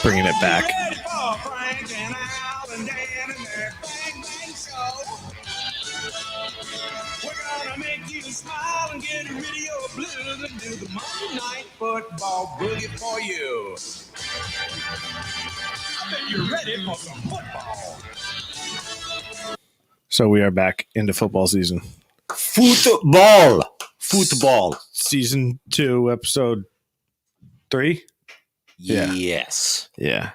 bringing it back. We're gonna make you smile and get rid of your blues and do the Monday Night Football boogie for you. I bet you're ready for some football. So we are back into football season. Football. Season 2, episode 3? Yeah. Yes. Yeah.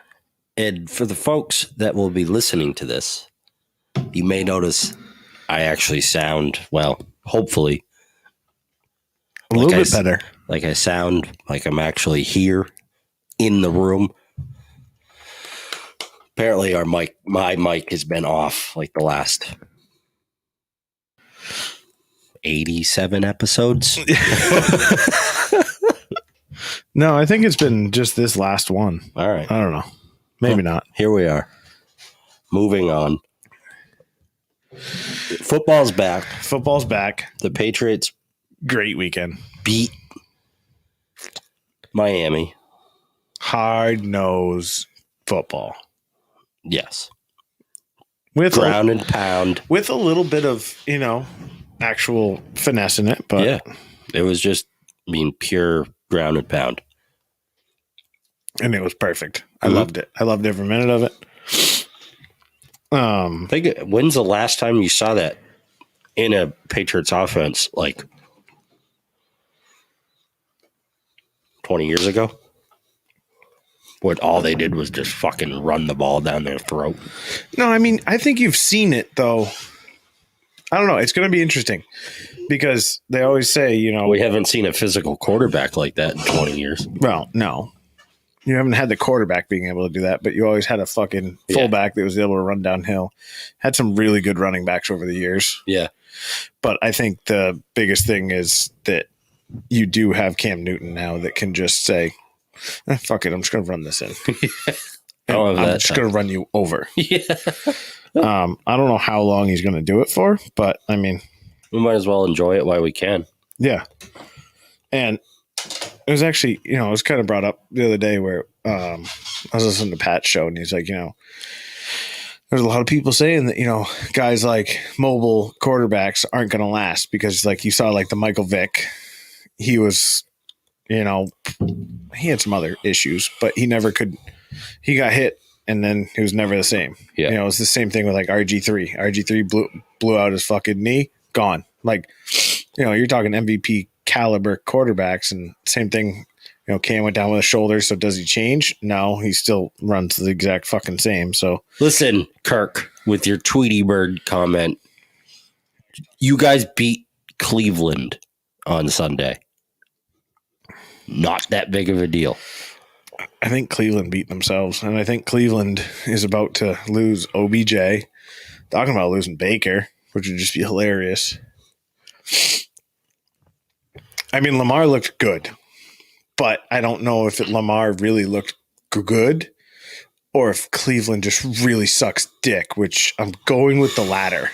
And for the folks that will be listening to this, you may notice I actually sound, well, hopefully, A little bit better. Like I sound like I'm actually here in the room. Apparently my mic has been off like the last 87 episodes. No, I think it's been just this last one. All right. I don't know. Maybe not. Here we are. Moving on. Football's back. Football's back. The Patriots Great weekend. beat Miami. Hard-nosed football. Yes. With Ground and pound. with a little bit of, actual finesse in it. But Yeah. It was just, pure ground and pound. And it was perfect. I Mhm. loved it. I loved every minute of it. I think, when's the last time you saw that in a Patriots offense? Like 20 years ago? What all they did was just fucking run the ball down their throat. No, I think you've seen it, though. I don't know. It's going to be interesting because they always say, We haven't seen a physical quarterback like that in 20 years. well, no. You haven't had the quarterback being able to do that, but you always had a fucking fullback that was able to run downhill. Had some really good running backs over the years. Yeah. But I think the biggest thing is that you do have Cam Newton now that can just say, fuck it, I'm just going to run this in. I'm just going to run you over. Yeah. I don't know how long he's going to do it for, but we might as well enjoy it while we can. Yeah. And it was actually, it was kind of brought up the other day where I was listening to Pat's show and he's like, there's a lot of people saying that, guys like mobile quarterbacks aren't going to last because like you saw like the Michael Vick, he was, he had some other issues, but he got hit and then he was never the same. Yeah. It was the same thing with like RG3. RG3 blew out his fucking knee, gone. Like, you're talking MVP caliber quarterbacks and same thing, Cam went down with a shoulder. So does he change? No, he still runs the exact fucking same. So listen, Kirk, with your Tweety Bird comment, you guys beat Cleveland on Sunday. Not that big of a deal. I think Cleveland beat themselves, and I think Cleveland is about to lose OBJ. Talking about losing Baker, which would just be hilarious. Lamar looked good, but I don't know if Lamar really looked good or if Cleveland just really sucks dick, which I'm going with the latter.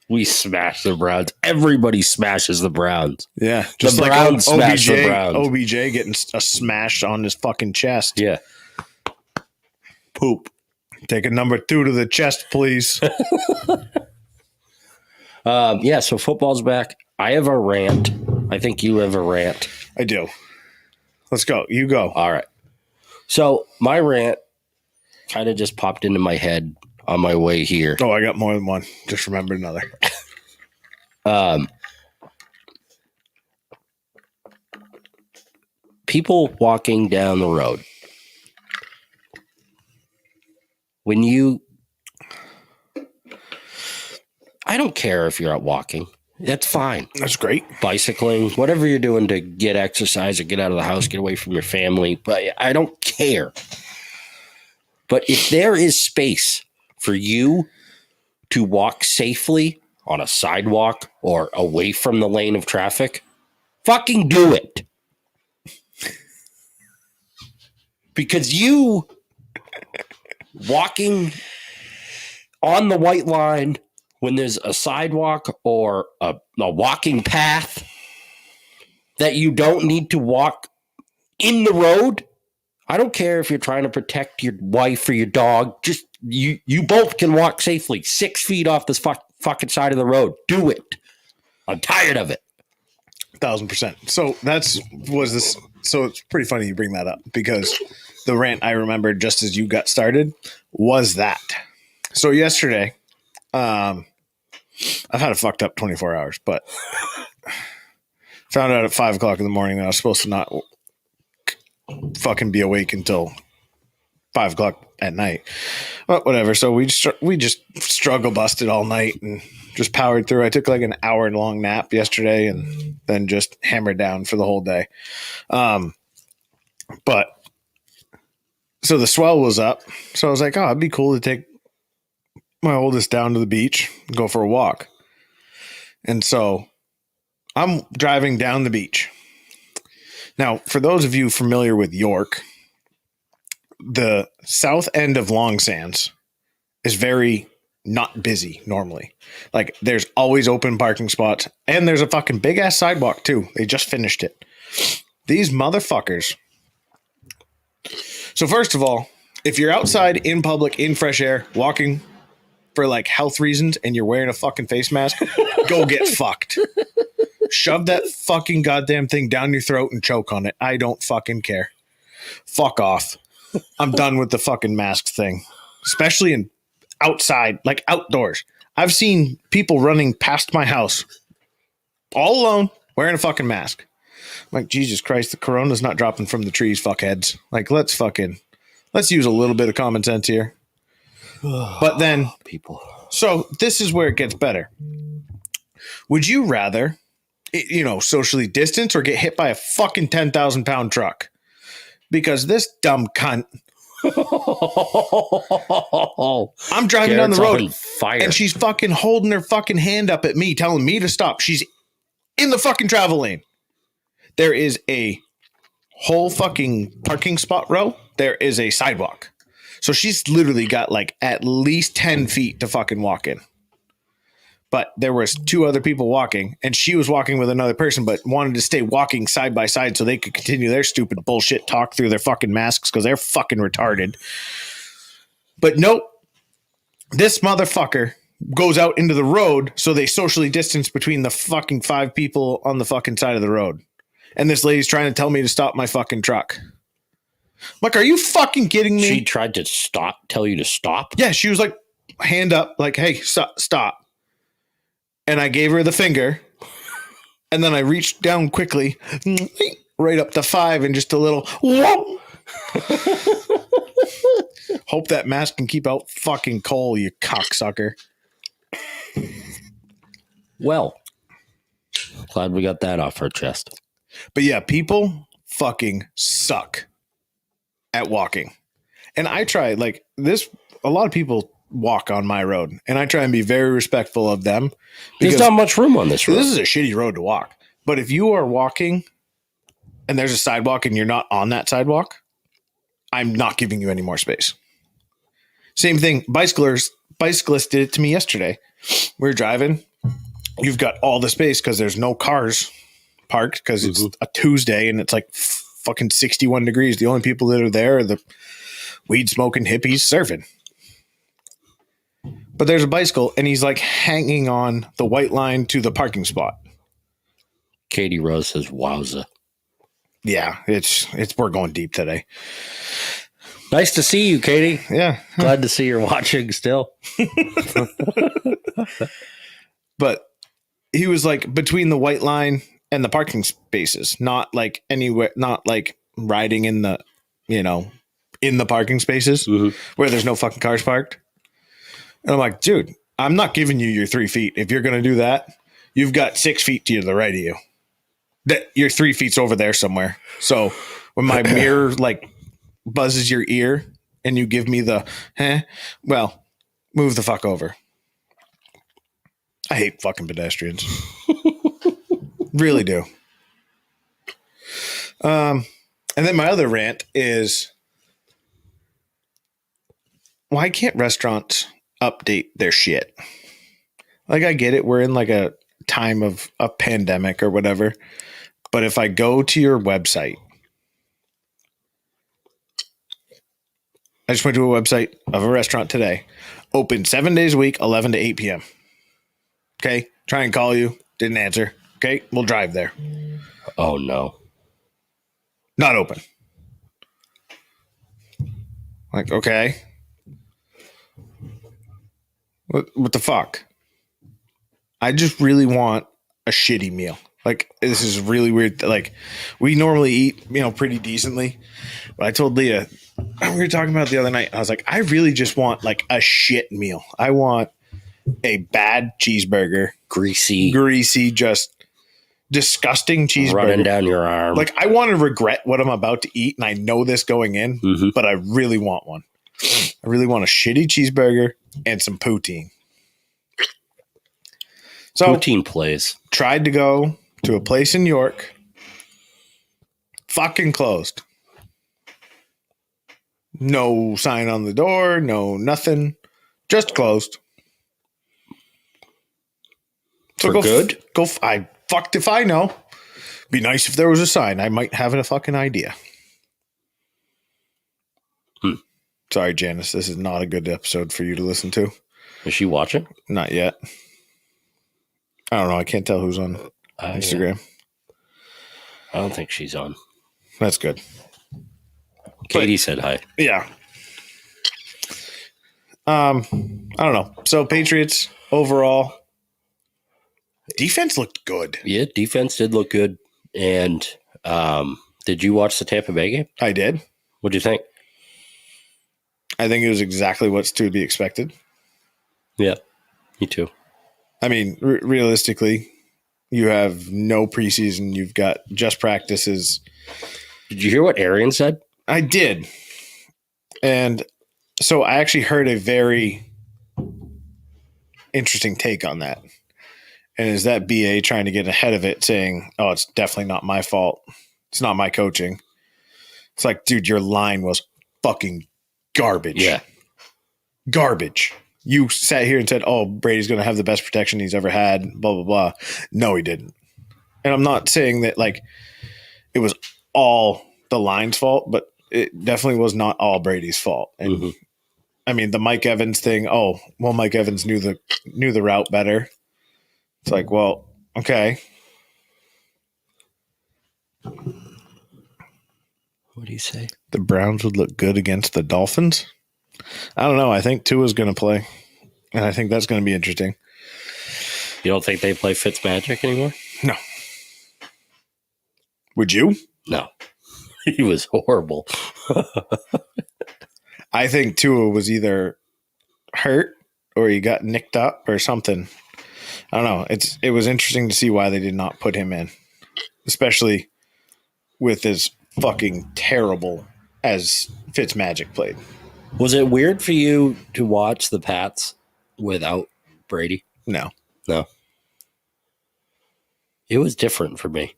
We smash the Browns. Everybody smashes the Browns. Yeah. Just the Browns smash the Browns. OBJ getting a smash on his fucking chest. Yeah. Poop. Take a number 2 to the chest, please. So football's back. I have a rant. I think you have a rant. I do. Let's go. You go. All right. So my rant kind of just popped into my head on my way here. Oh, I got more than one. Just remembered another. People walking down the road. I don't care if you're out walking. That's fine. That's great. Bicycling, whatever you're doing to get exercise or get out of the house, get away from your family. But I don't care. But if there is space for you to walk safely on a sidewalk or away from the lane of traffic, fucking do it. Because you walking on the white line when there's a sidewalk or a walking path that you don't need to walk in the road I don't care if you're trying to protect your wife or your dog. Just you both can walk safely 6 feet off this fucking side of the road. Do it. I'm tired of it. 1,000%. So was this. So it's pretty funny you bring that up because the rant I remembered just as you got started was that. So yesterday, I've had a fucked up 24 hours, but found out at 5 o'clock in the morning that I was supposed to not fucking be awake until 5 o'clock at night. But whatever. So we just struggle busted all night and just powered through. I took like an hour long nap yesterday and then just hammered down for the whole day. But so the swell was up. So I was like, oh, it'd be cool to take my oldest down to the beach and go for a walk. And so I'm driving down the beach. Now, for those of you familiar with York, the south end of Long Sands is very not busy normally. Like there's always open parking spots and there's a fucking big ass sidewalk too. They just finished it. These motherfuckers. So first of all, if you're outside in public, in fresh air, walking for like health reasons and you're wearing a fucking face mask, go get fucked. Shove that fucking goddamn thing down your throat and choke on it. I don't fucking care. Fuck off. I'm done with the fucking mask thing, especially in outside, like outdoors. I've seen people running past my house all alone wearing a fucking mask. I'm like, Jesus Christ, the corona's not dropping from the trees, fuckheads. Like, let's use a little bit of common sense here. But then, people. So this is where it gets better. Would you rather, socially distance or get hit by a fucking 10,000 pound truck? Because this dumb cunt. I'm driving down the road and she's fucking holding her fucking hand up at me, telling me to stop. She's in the fucking travel lane. There is a whole fucking parking spot row. There is a sidewalk. So she's literally got like at least 10 feet to fucking walk in. But there was 2 other people walking and she was walking with another person, but wanted to stay walking side by side so they could continue their stupid bullshit talk through their fucking masks because they're fucking retarded. But nope, this motherfucker goes out into the road so they socially distance between the fucking 5 people on the fucking side of the road. And this lady's trying to tell me to stop my fucking truck. I'm like, are you fucking kidding me? She tried to tell you to stop? Yeah, she was like, hand up, like, hey, stop. And I gave her the finger. And then I reached down quickly, right up to 5 and just a little, whoa. Hope that mask can keep out fucking coal, you cocksucker. Well, glad we got that off our chest. But yeah, people fucking suck at walking. And I try, like this, a lot of people walk on my road and I try and be very respectful of them. There's not much room on this road. This is a shitty road to walk. But if you are walking and there's a sidewalk and you're not on that sidewalk, I'm not giving you any more space. Same thing. Bicyclists did it to me yesterday. We were driving. You've got all the space because there's no cars parked because it's a Tuesday and it's like fucking 61 degrees. The only people that are there are the weed smoking hippies surfing. But there's a bicycle and he's like hanging on the white line to the parking spot. Katie Rose says, wowza. Yeah, we're going deep today. Nice to see you, Katie. Yeah. Glad to see you're watching still. But he was like between the white line and the parking spaces, not like anywhere, not like riding in the, in the parking spaces where there's no fucking cars parked. And I'm like, dude, I'm not giving you your 3 feet. If you're going to do that, you've got 6 feet to the right of you. That your 3 feet's over there somewhere. So when my mirror like buzzes your ear and you give me the, well, move the fuck over. I hate fucking pedestrians. Really do. And then my other rant is, why can't restaurants update their shit? Like, I get it. We're in like a time of a pandemic or whatever. But if I go to your website I just went to a website of a restaurant today. Open 7 days a week, 11 to 8 p.m. Okay. Try and call you. Didn't answer. Okay. We'll drive there. Oh, no. Not open. Like, okay. What the fuck? I just really want a shitty meal. Like, this is really weird. Like, we normally eat, pretty decently. But I told Leah, we were talking about it the other night. I was like, I really just want like a shit meal. I want a bad cheeseburger, greasy, just disgusting cheeseburger running down your arm. Like, I want to regret what I'm about to eat, and I know this going in, but I really want one. I really want a shitty cheeseburger and some poutine. So, Poutine plays. Tried to go to a place in York. Fucking closed. No sign on the door, no nothing. Just closed. So For good? I fucked if I know. Be nice if there was a sign. I might have a fucking idea. Sorry, Janice. This is not a good episode for you to listen to. Is she watching? Not yet. I don't know. I can't tell who's on Instagram. I don't think she's on. That's good. Katie said hi. Yeah. I don't know. So Patriots overall, defense looked good. Yeah, defense did look good. And did you watch the Tampa Bay game? I did. What'd you think? I think it was exactly what's to be expected. Yeah, me too. I mean, realistically, you have no preseason. You've got just practices. Did you hear what Arian said? I did. And so I actually heard a very interesting take on that. And is that BA trying to get ahead of it, saying, oh, it's definitely not my fault. It's not my coaching. It's like, dude, your line was fucking garbage. Yeah. Garbage. You sat here and said, oh, Brady's going to have the best protection he's ever had, blah, blah, blah. No, he didn't. And I'm not saying that, like, it was all the line's fault, but it definitely was not all Brady's fault. And I mean, the Mike Evans thing, oh, well, Mike Evans knew the route better. It's like, well, okay. What do you say? The Browns would look good against the Dolphins. I don't know. I think Tua's going to play, and I think that's going to be interesting. You don't think they play Fitzmagic anymore? No. Would you? No. He was horrible. I think Tua was either hurt or he got nicked up or something. I don't know. It was interesting to see why they did not put him in, especially with as fucking terrible as Fitzmagic played. Was it weird for you to watch the Pats without Brady? No. It was different for me.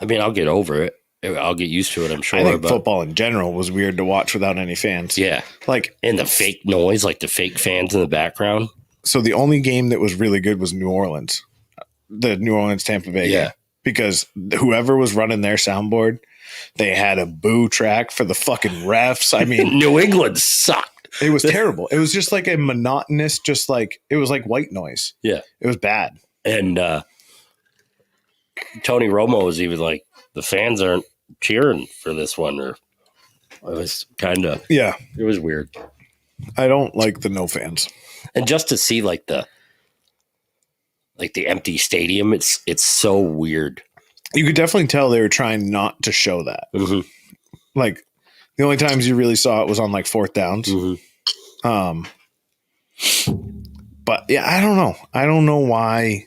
I mean, I'll get over it. I'll get used to it, I'm sure. I think football in general was weird to watch without any fans. Yeah. Like, and the fake noise, like the fake fans in the background. So the only game that was really good was New Orleans. The New Orleans Tampa Bay game. Because whoever was running their soundboard, they had a boo track for the fucking refs. I mean, New England sucked. It was terrible. It was just like a monotonous, it was like white noise. Yeah. It was bad. And Tony Romo was even like, the fans aren't cheering for this one. Or it was kind of, yeah, it was weird. I don't like the no fans. And just to see like the empty stadium, it's so weird. You could definitely tell they were trying not to show that. Mm-hmm. Like the only times you really saw it was on like fourth downs. Mm-hmm. But yeah, I don't know. I don't know why.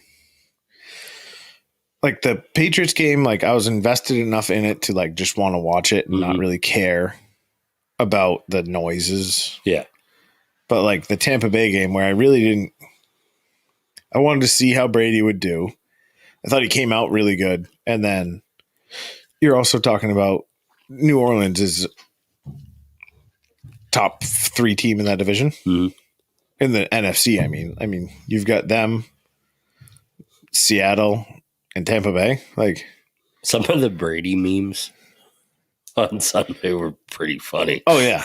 Like the Patriots game, like I was invested enough in it to like just want to watch it and not really care about the noises. Yeah. But like the Tampa Bay game where I really didn't, I wanted to see how Brady would do. I thought he came out really good. And then you're also talking about New Orleans is top 3 team in that division. Mm-hmm. In the NFC, I mean, you've got them, Seattle, and Tampa Bay. Like some of the Brady memes on Sunday were pretty funny. Oh yeah.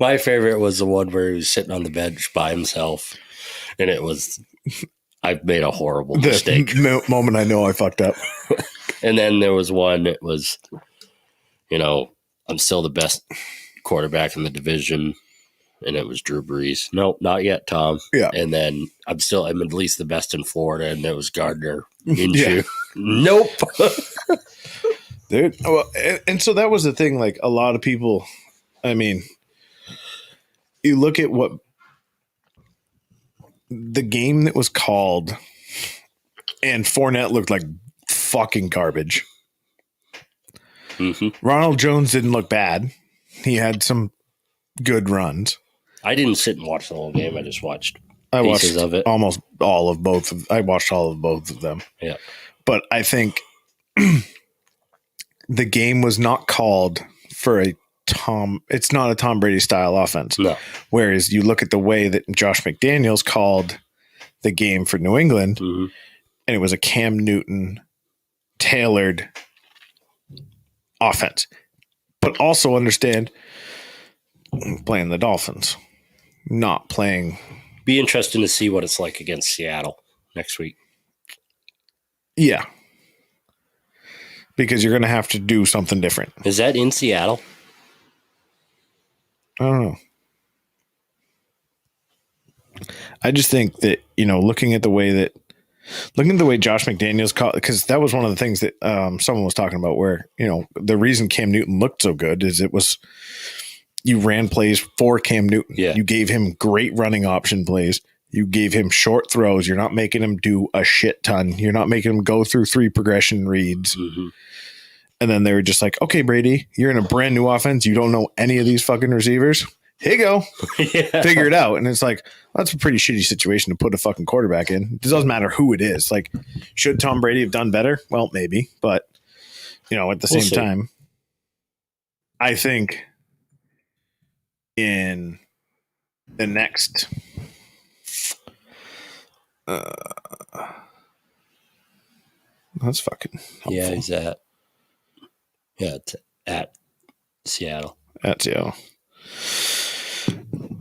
My favorite was the one where he was sitting on the bench by himself, and it was, I've made a horrible mistake. The moment I know I fucked up. And then there was one that was, I'm still the best quarterback in the division, and it was Drew Brees. Nope, not yet, Tom. Yeah. And then I'm at least the best in Florida, and it was Gardner Minshew. Yeah. Nope. Dude. Well, and so that was the thing. Like a lot of people, I mean, you look at what the game that was called, and Fournette looked like fucking garbage. Mm-hmm. Ronald Jones didn't look bad. He had some good runs. I didn't sit and watch the whole game. I just watched I watched pieces of it. almost all of both. I watched all of both of them. Yeah. But I think the game was not called for it's not a Tom Brady style offense. No. Whereas you look at the way that Josh McDaniels called the game for New England, Mm-hmm. and it was a Cam Newton tailored offense. But also understand playing the Dolphins, not playing. Be interesting to see what it's like against Seattle next week. Yeah. Because you're going to have to do something different. Is that in Seattle? I don't know. I just think that, looking at the way Josh McDaniels caught, because that was one of the things that someone was talking about where, the reason Cam Newton looked so good is you ran plays for Cam Newton. Yeah. You gave him great running option plays. You gave him short throws. You're not making him do a shit ton. You're not making him go through 3 progression reads. Mm-hmm. And then they were just like, okay, Brady, you're in a brand new offense. You don't know any of these fucking receivers. Here you go. Yeah. Figure it out. And it's like, well, that's a pretty shitty situation to put a fucking quarterback in. It doesn't matter who it is. Like, should Tom Brady have done better? Well, maybe. But, at the same time, I think in the next that's fucking helpful. Yeah, he's it's at Seattle. That's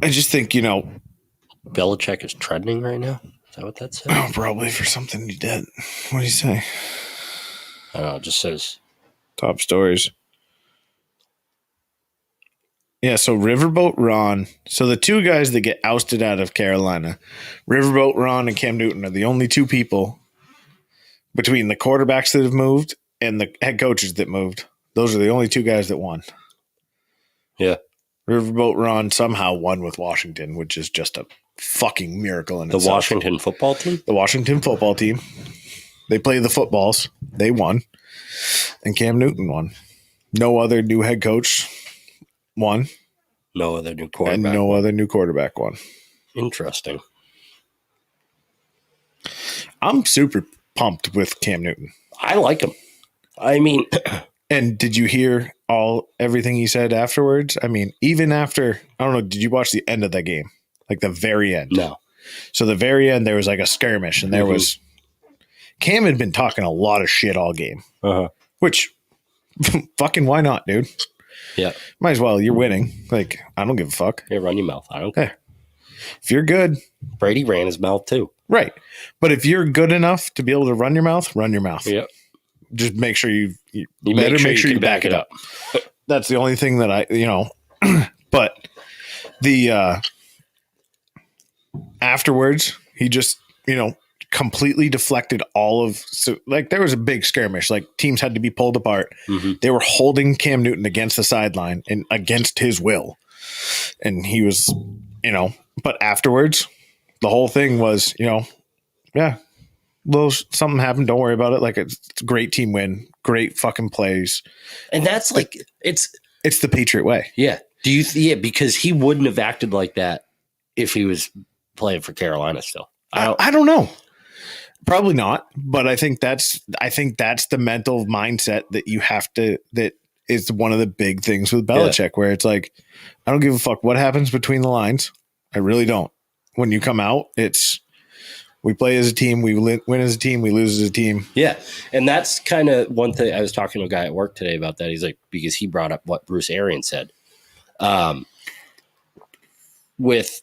I just think, Belichick is trending right now. Is that what that says? oh, probably for something he did. What do you say? I don't know. It just says Top stories. Yeah, so Riverboat Ron. So the two guys that get ousted out of Carolina, Riverboat Ron and Cam Newton, are the only two people between the quarterbacks that have moved and the head coaches that moved. Those are the only two guys that won. Yeah. Riverboat Ron somehow won with Washington, which is just a fucking miracle in the itself. Washington football team. The Washington football team. They play the footballs. They won. And Cam Newton won. No other new head coach won. No other new quarterback. And no other new quarterback won. Interesting. I'm super pumped with Cam Newton. I like him. I mean, And did you hear everything he said afterwards? I mean, even after, I don't know, did you watch the end of that game? Like the very end? no. So the very end, there was like a skirmish, and there was Cam had been talking a lot of shit all game, which fucking why not, dude? Yeah. Might as well. You're winning. Like, I don't give a fuck. Hey, run your mouth. I don't care. If you're good, Brady ran his mouth too. right. But if you're good enough to be able to run your mouth, run your mouth. Yep. Just make sure you Make sure you can back it up. That's the only thing that but the afterwards, he just, completely deflected all of, so like there was a big skirmish, like teams had to be pulled apart. Mm-hmm. They were holding Cam Newton against the sideline and against his will. And he was, but afterwards, the whole thing was, yeah, something happened. Don't worry about it. Like it's a great team win, great fucking plays. And that's like, It's the Patriot way. yeah. Because he wouldn't have acted like that if he was playing for Carolina still. I don't know. Probably not, but I think that's the mental mindset that you have to, that is one of the big things with Belichick, where it's like, I don't give a fuck what happens between the lines. I really don't. When you come out, we play as a team, we win as a team, we lose as a team. Yeah. And that's kind of one thing. I was talking to a guy at work today about that. He's like, because he brought up what Bruce Arians said. with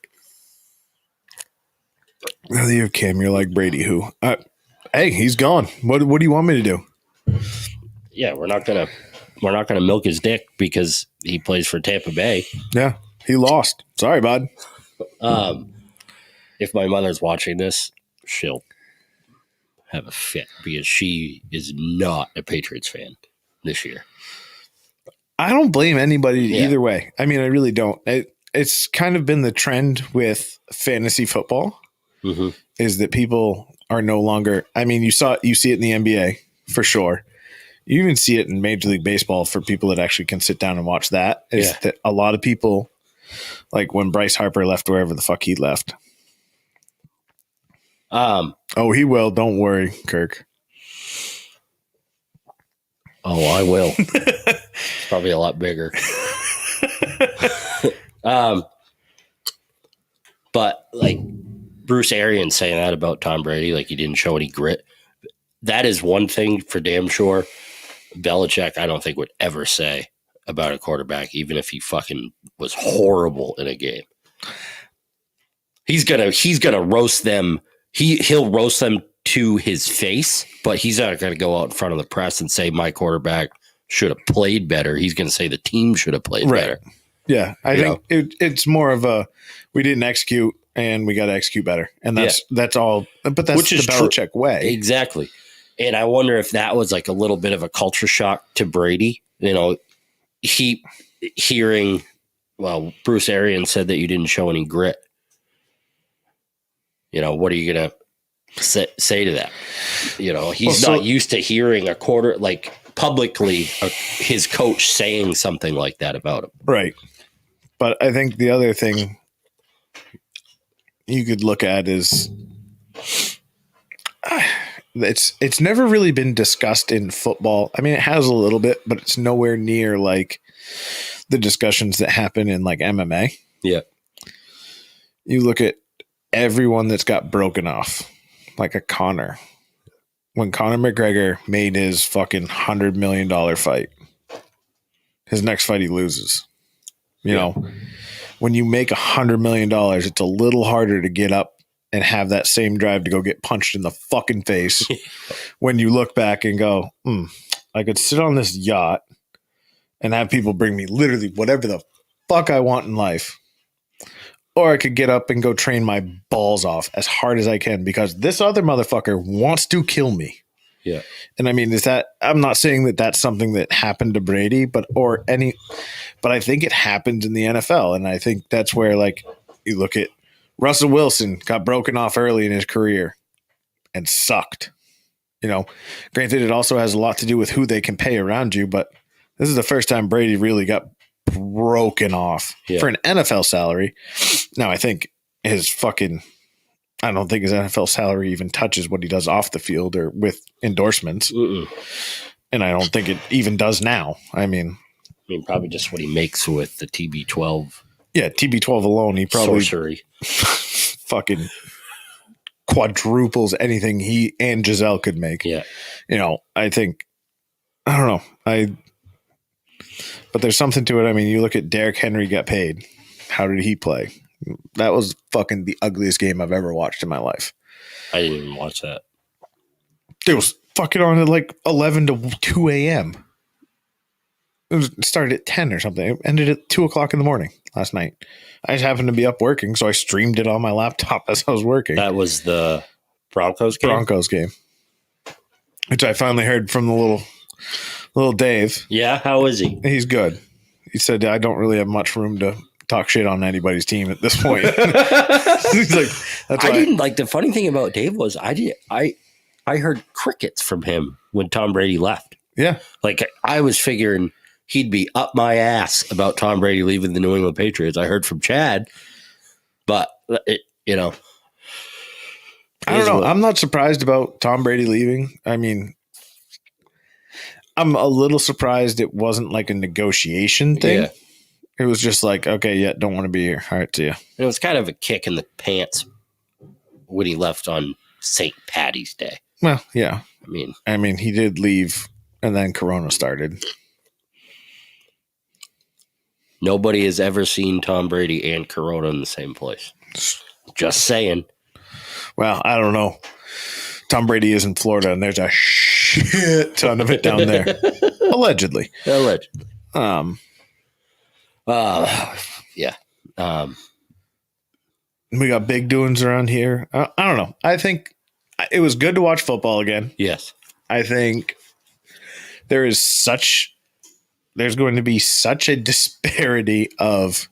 Now that you have Cam, you're like Brady. Who? Hey, he's gone. What do you want me to do? yeah, we're not gonna milk his dick because he plays for Tampa Bay. Yeah, he lost. Sorry, bud. If my mother's watching this, she'll have a fit because she is not a Patriots fan this year. I don't blame anybody Yeah. either way. I mean, I really don't. It's kind of been the trend with fantasy football Mm-hmm. is that people are no longer. I mean, you see it in the NBA for sure. You even see it in Major League Baseball for people that actually can sit down and watch that. Is Yeah. that a lot of people, like when Bryce Harper left wherever the fuck he left. Oh, he will. Don't worry, Kirk. Oh, I will. It's probably a lot bigger. But like Bruce Arians saying that about Tom Brady, like he didn't show any grit. That is one thing for damn sure. Belichick, I don't think would ever say about a quarterback, even if he fucking was horrible in a game. He's gonna roast them. He'll roast them to his face, but he's not gonna go out in front of the press and say my quarterback should have played better. He's gonna say the team should have played Right. better. Yeah, I think it's more of a we didn't execute and we got to execute better, and that's all. But that's Which the is true. Belichick way. Exactly. And I wonder if that was like a little bit of a culture shock to Brady. You know, Bruce Arians said that you didn't show any grit. You know, what are you going to say to that? You know, he's not used to hearing publicly his coach saying something like that about him. Right. But I think the other thing you could look at is it's never really been discussed in football. I mean, it has a little bit, but it's nowhere near like the discussions that happen in like MMA. Yeah. You look at everyone that's got broken off, like a Conor. When Conor McGregor made his fucking $100 million fight, his next fight he loses. You know, when you make $100 million, it's a little harder to get up and have that same drive to go get punched in the fucking face when you look back and go, I could sit on this yacht and have people bring me literally whatever the fuck I want in life. Or I could get up and go train my balls off as hard as I can because this other motherfucker wants to kill me. Yeah. And I mean, I'm not saying that that's something that happened to Brady, but I think it happens in the NFL. And I think that's where, like, you look at Russell Wilson got broken off early in his career and sucked. You know, granted, it also has a lot to do with who they can pay around you, but this is the first time Brady really got broken off for an NFL salary. Now, I think I don't think his NFL salary even touches what he does off the field or with endorsements. Mm-mm. And I don't think it even does now. I mean, probably just what he makes with the TB12. Yeah, TB12 alone, he probably sorcery. fucking quadruples anything he and Giselle could make. Yeah. You know, I don't know. But there's something to it. I mean, you look at Derrick Henry got paid. How did he play? That was fucking the ugliest game I've ever watched in my life. I didn't even watch that. It was fucking on at like 11 to 2 a.m. It started at 10 or something. It ended at 2 o'clock in the morning last night. I just happened to be up working, so I streamed it on my laptop as I was working. That was the Broncos game? Which I finally heard from the little Dave. Yeah, how is he? He's good. He said, I don't really have much room to talk shit on anybody's team at this point. He's like, that's I didn't like the funny thing about Dave was I heard crickets from him when Tom Brady left. Yeah. Like I was figuring he'd be up my ass about Tom Brady leaving the New England Patriots. I heard from Chad, but I don't know. I'm not surprised about Tom Brady leaving. I mean, I'm a little surprised it wasn't like a negotiation thing. Yeah. It was just like, okay, yeah, don't want to be here. All right, see ya. It was kind of a kick in the pants when he left on St. Paddy's Day. Well, yeah. I mean, he did leave, and then Corona started. Nobody has ever seen Tom Brady and Corona in the same place. Just saying. Well, I don't know. Tom Brady is in Florida, and there's a shit ton of it down there, allegedly. Allegedly. We got big doings around here. I don't know. I think it was good to watch football again. Yes. I think there's going to be such a disparity of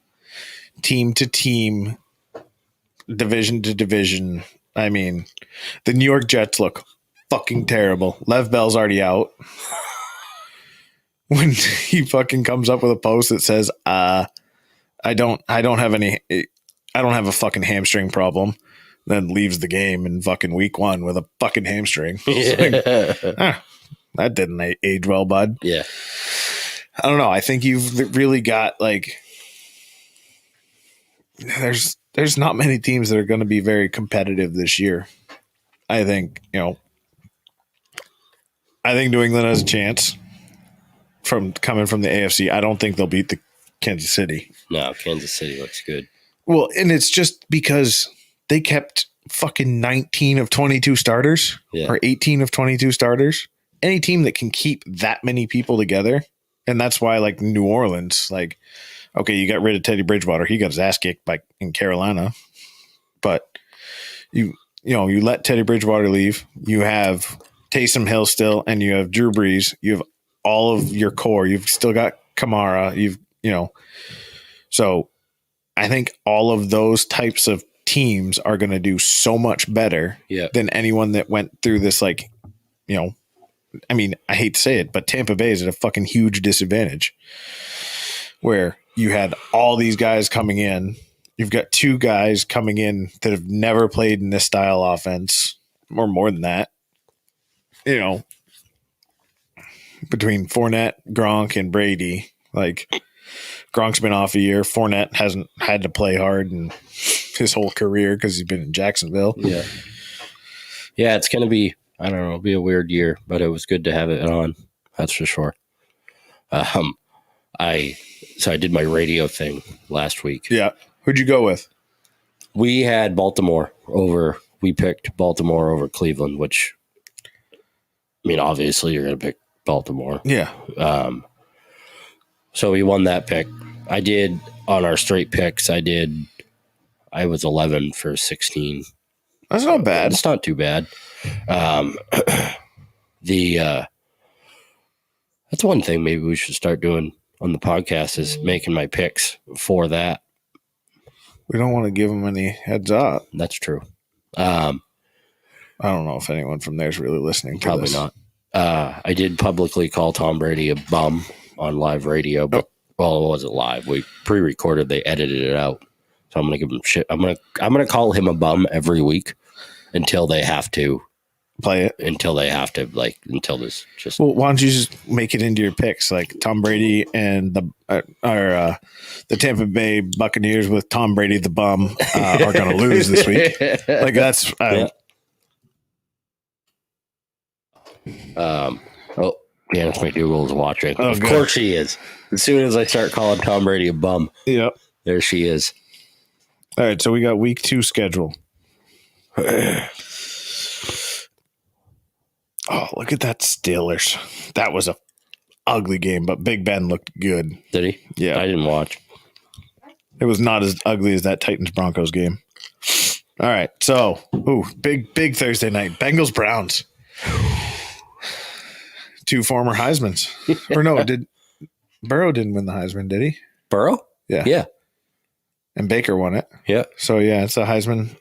team to team, division to division. I mean, the New York Jets look fucking terrible. Lev Bell's already out. When he fucking comes up with a post that says, I don't have a fucking hamstring problem, then leaves the game in fucking week 1 with a fucking hamstring. It's like, that didn't age well, bud. Yeah. I don't know. I think you've really got like there's not many teams that are going to be very competitive this year. I think New England has a chance from coming from the AFC. I don't think they'll beat the Kansas City. No, Kansas City looks good. Well, and it's just because they kept fucking 19 of 22 starters or 18 of 22 starters. Any team that can keep that many people together. And that's why, like, New Orleans, like, okay, you got rid of Teddy Bridgewater. He got his ass kicked in Carolina. But you let Teddy Bridgewater leave. You have Taysom Hill still, and you have Drew Brees. You have all of your core. You've still got Kamara. So I think all of those types of teams are going to do so much better than anyone that went through this, like, I mean, I hate to say it, but Tampa Bay is at a fucking huge disadvantage where you had all these guys coming in. You've got 2 guys coming in that have never played in this style offense, or more than that. Between Fournette, Gronk, and Brady, like, Gronk's been off a year. Fournette hasn't had to play hard in his whole career because he's been in Jacksonville. Yeah. Yeah, it's going to be, I don't know, it'll be a weird year, but it was good to have it on. That's for sure. I did my radio thing last week. Yeah. Who'd you go with? We had we picked Baltimore over Cleveland, which, I mean, obviously you're going to pick Baltimore. Yeah. So we won that pick. I did on our straight picks. I was 11 for 16. That's not bad. It's not too bad. That's one thing maybe we should start doing on the podcast is making my picks for that. We don't want to give them any heads up. That's true. I don't know if anyone from there is really listening to probably this. Not. I did publicly call Tom Brady a bum on live radio, but well, it wasn't live. We pre-recorded. They edited it out. So I'm gonna give him shit. I'm gonna call him a bum every week until they have to play it. Until this just. Well, why don't you just make it into your picks, like Tom Brady and the Tampa Bay Buccaneers with Tom Brady the bum are going to lose this week. Like that's. Janice McDougal is watching. Oh, of good. course she is. As soon as I start calling Tom Brady a bum, Yep. there she is. All right, so we got week 2 schedule. Oh, look at that Steelers. That was a ugly game, but Big Ben looked good. Did he? Yeah. I didn't watch. It was not as ugly as that Titans-Broncos game. All right, so, big Thursday night. Bengals-Browns. 2 former Heismans. Or no, Burrow didn't win the Heisman, did he? Burrow? Yeah. Yeah. And Baker won it. Yeah. So, yeah, it's a Heisman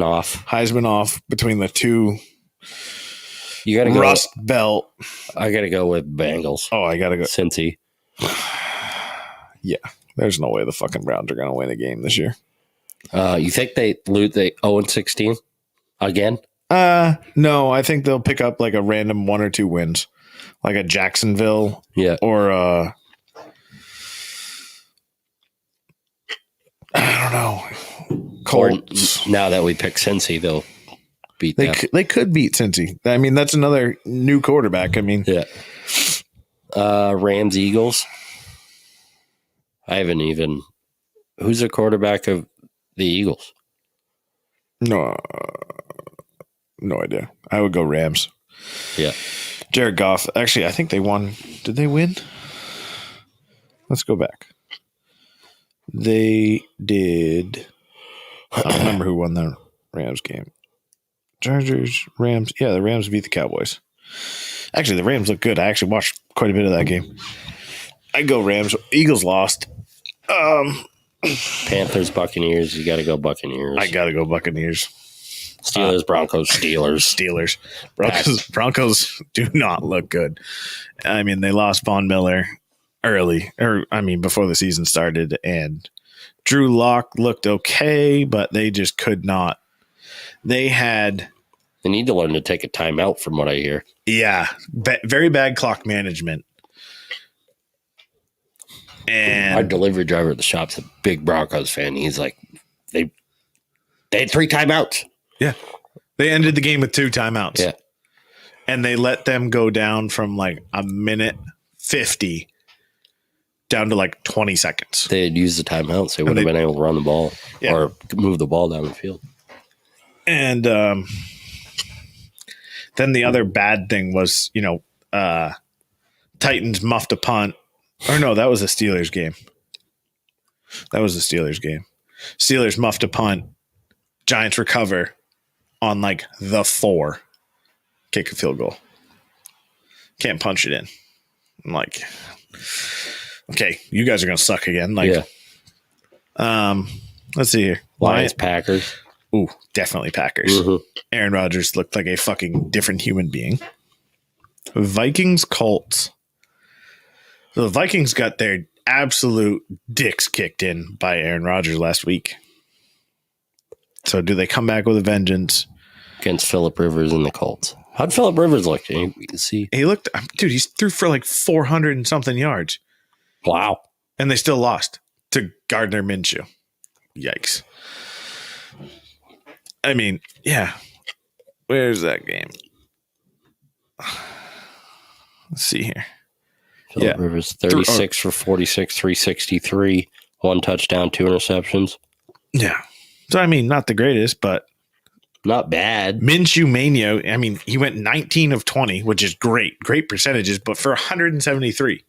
off between the 2. You got to go. Rust Belt. I got to go with Bengals. Oh, I got to go. Cincy. Yeah. There's no way the fucking Browns are going to win a game this year. You think they lose 0-16 again? No, I think they'll pick up like a random 1 or 2 wins. Like a Jacksonville. Yeah. Or I don't know. Colts. Or now that we pick Cincy, they'll beat them. They could beat Cincy. I mean, that's another new quarterback. I mean, yeah. Rams, Eagles. I haven't even. Who's the quarterback of the Eagles? No idea. I would go Rams. Yeah. Jared Goff. Actually, I think they won. Did they win? Let's go back. They did. I don't remember who won the Rams game. Chargers, Rams. Yeah, the Rams beat the Cowboys. Actually, the Rams look good. I actually watched quite a bit of that game. I go Rams. Eagles lost. Panthers, Buccaneers. You got to go Buccaneers. I got to go Buccaneers. Steelers, Broncos, Steelers. Broncos do not look good. I mean, they lost Von Miller early, before the season started, and Drew Lock looked okay, but they just could not. They need to learn to take a timeout, from what I hear. Yeah, very bad clock management. And our delivery driver at the shop's a big Broncos fan. He's like, they had 3 timeouts. Yeah. They ended the game with 2 timeouts. Yeah. And they let them go down from like a minute 50 down to like 20 seconds. They had used the timeouts. They would have been able to run the ball or move the ball down the field. And then the other bad thing was, Titans muffed a punt. Or no, that was a Steelers game. Steelers muffed a punt. Giants recover on like the 4. Kick a field goal. Can't punch it in. I'm like, okay, you guys are going to suck again. Like, let's see here. Lions, Packers. Ooh, definitely Packers. Mm-hmm. Aaron Rodgers looked like a fucking different human being. Vikings, Colts. So the Vikings got their absolute dicks kicked in by Aaron Rodgers last week. So do they come back with a vengeance? Against Phillip Rivers and the Colts. How'd Phillip Rivers look? You see? He looked, dude, he threw for like 400 and something yards. Wow. And they still lost to Gardner Minshew. Yikes. I mean, yeah. Where's that game? Let's see here. Phillip Rivers, 36 for 46, 363, 1 touchdown, 2 interceptions. Yeah. So, I mean, not the greatest, but not bad. Minshew Mania, I mean, he went 19 of 20, which is great percentages, but for 173.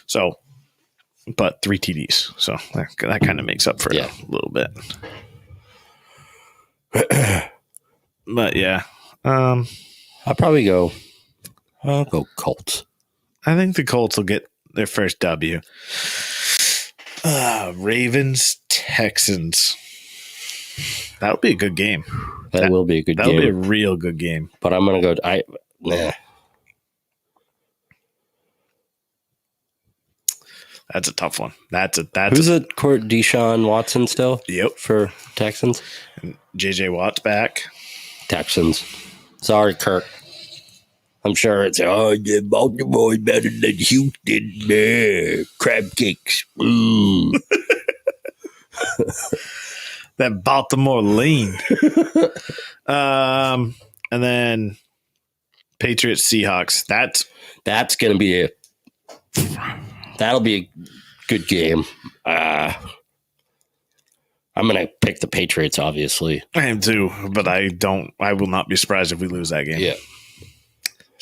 So, but 3 TDs. So that kind of makes up for it a little bit. But yeah. I'll go Colts. I think the Colts will get their first W. Ravens, Texans. That'll be a good game. That will be a good game. That'll be a real good game. But I'm going to go. That's a tough one. That's Who's it? Deshaun Watson still? Yep. For Texans. And JJ Watt's back. Texans. Sorry, Kirk. I'm sure it's Baltimore is better than Houston. Crab cakes. That Baltimore lean. And then Patriots Seahawks. That's going to be that'll be a good game. I'm going to pick the Patriots, obviously. I am too, but I will not be surprised if we lose that game. Yeah.